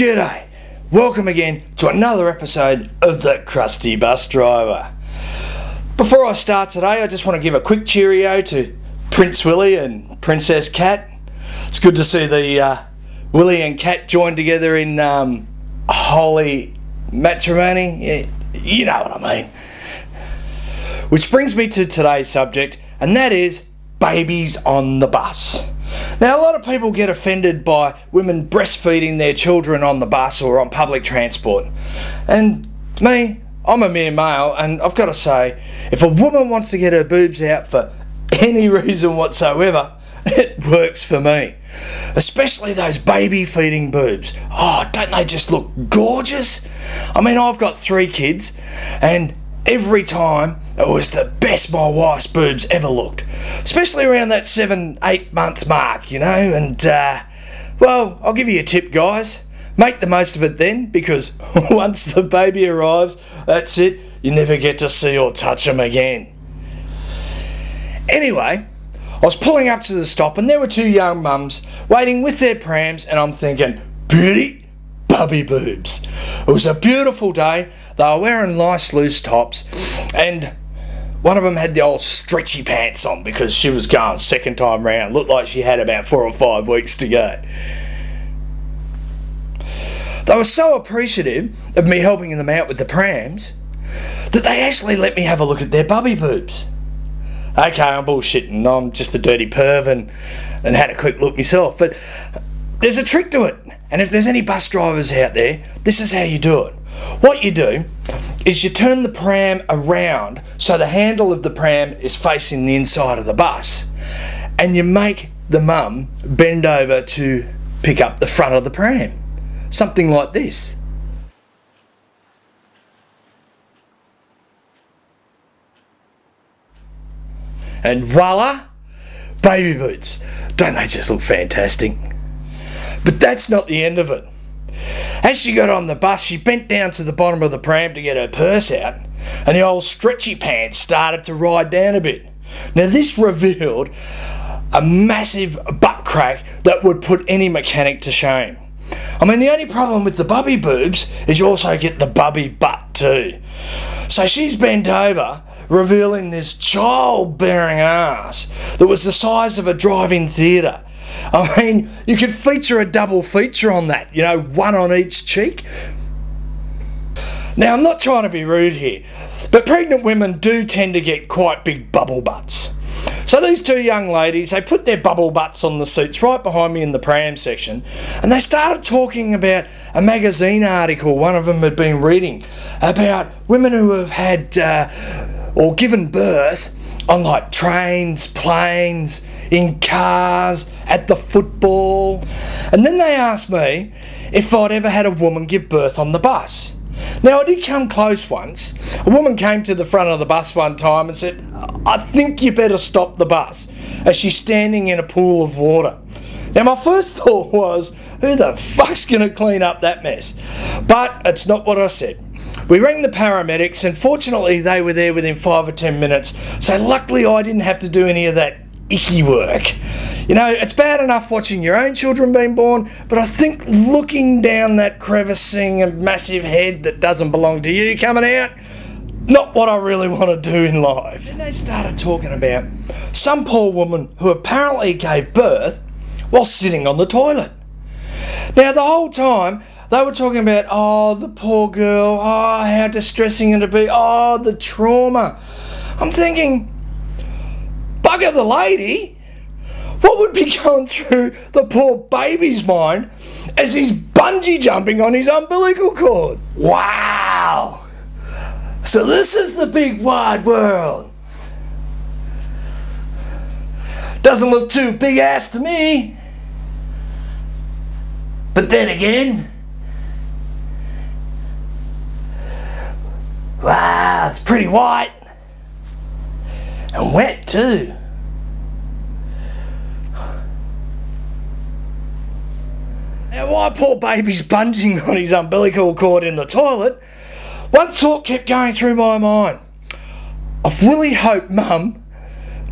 G'day! Welcome again to another episode of The Crusty Bus Driver. Before I start today, I just want to give a quick cheerio to Prince Willie and Princess Cat. It's good to see the Willie and Cat joined together in holy matrimony. Yeah, you know what I mean. Which brings me to today's subject, and that is babies on the bus. Now, a lot of people get offended by women breastfeeding their children on the bus or on public transport. And me, I'm a mere male, and I've got to say, if a woman wants to get her boobs out for any reason whatsoever, it works for me. Especially those baby feeding boobs. Oh, don't they just look gorgeous? I mean, I've got 3 kids, and every time it was the best my wife's boobs ever looked, especially around that 7-8 month mark, you know. And well, I'll give you a tip, guys. Make the most of it then, because once the baby arrives, that's it, you never get to see or touch them again. Anyway, I was pulling up to the stop and there were 2 young mums waiting with their prams, and I'm thinking, beauty, bubby boobs. It was a beautiful day. They were wearing nice loose tops, and one of them had the old stretchy pants on because she was going second time round. Looked like she had about 4 or 5 weeks to go. They were so appreciative of me helping them out with the prams that they actually let me have a look at their bubby boobs. Okay, I'm bullshitting. I'm just a dirty perv and had a quick look myself. But there's a trick to it. And if there's any bus drivers out there, this is how you do it. What you do is you turn the pram around so the handle of the pram is facing the inside of the bus, and you make the mum bend over to pick up the front of the pram. Something like this. And voila, baby boots. Don't they just look fantastic? But that's not the end of it. As she got on the bus, she bent down to the bottom of the pram to get her purse out, and the old stretchy pants started to ride down a bit. Now this revealed a massive butt crack that would put any mechanic to shame. I mean, the only problem with the bubby boobs is you also get the bubby butt too. So she's bent over, revealing this child-bearing ass that was the size of a drive-in theatre. I mean, you could feature a double feature on that, you know, one on each cheek. Now, I'm not trying to be rude here, but pregnant women do tend to get quite big bubble butts. So these 2 young ladies, they put their bubble butts on the seats right behind me in the pram section, and they started talking about a magazine article one of them had been reading about women who have had or given birth on like trains, planes, in cars, at the football. And then they asked me if I'd ever had a woman give birth on the bus. Now, I did come close once. A woman came to the front of the bus one time and said, I think you better stop the bus, as she's standing in a pool of water. Now, my first thought was, who the fuck's going to clean up that mess? But it's not what I said. We rang the paramedics, and fortunately they were there within 5 or 10 minutes, so luckily I didn't have to do any of that icky work. You know, it's bad enough watching your own children being born, but I think looking down that crevicing and massive head that doesn't belong to you coming out, not what I really want to do in life. Then they started talking about some poor woman who apparently gave birth while sitting on the toilet. Now, the whole time they were talking about, oh, the poor girl, oh, how distressing it'd be, oh, the trauma. I'm thinking, bugger the lady, what would be going through the poor baby's mind as he's bungee jumping on his umbilical cord? Wow! So this is the big wide world. Doesn't look too big ass to me. But then again, wow, it's pretty white. And wet too. Now, while poor baby's bunging on his umbilical cord in the toilet, one thought kept going through my mind. I really hope Mum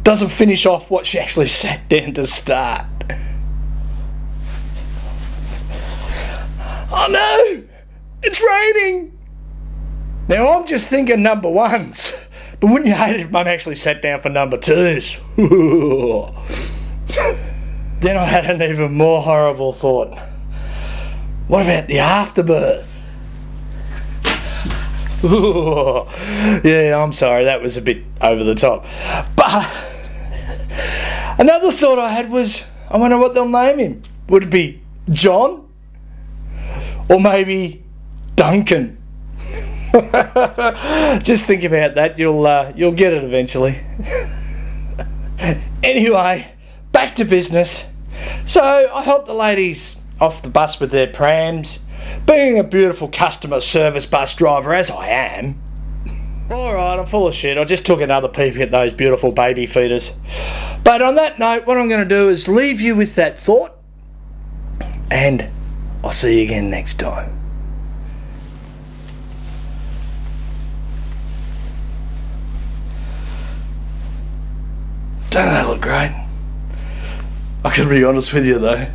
doesn't finish off what she actually sat down to start. Oh no! It's raining! Now I'm just thinking number ones, but wouldn't you hate it if Mum actually sat down for number twos? Then I had an even more horrible thought. What about the afterbirth? Yeah, I'm sorry, that was a bit over the top. But another thought I had was, I wonder what they'll name him. Would it be John? Or maybe Duncan? Just think about that, you'll get it eventually. Anyway, back to business. So I helped the ladies off the bus with their prams, being a beautiful customer service bus driver as I am. Alright, I'm full of shit. I just took another peep at those beautiful baby feeders. But on that note, what I'm going to do is leave you with that thought, and I'll see you again next time. Don't they look great? I can be honest with you though.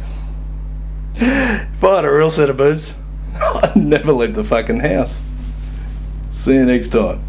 If I had a real set of boobs, I'd never leave the fucking house. See you next time.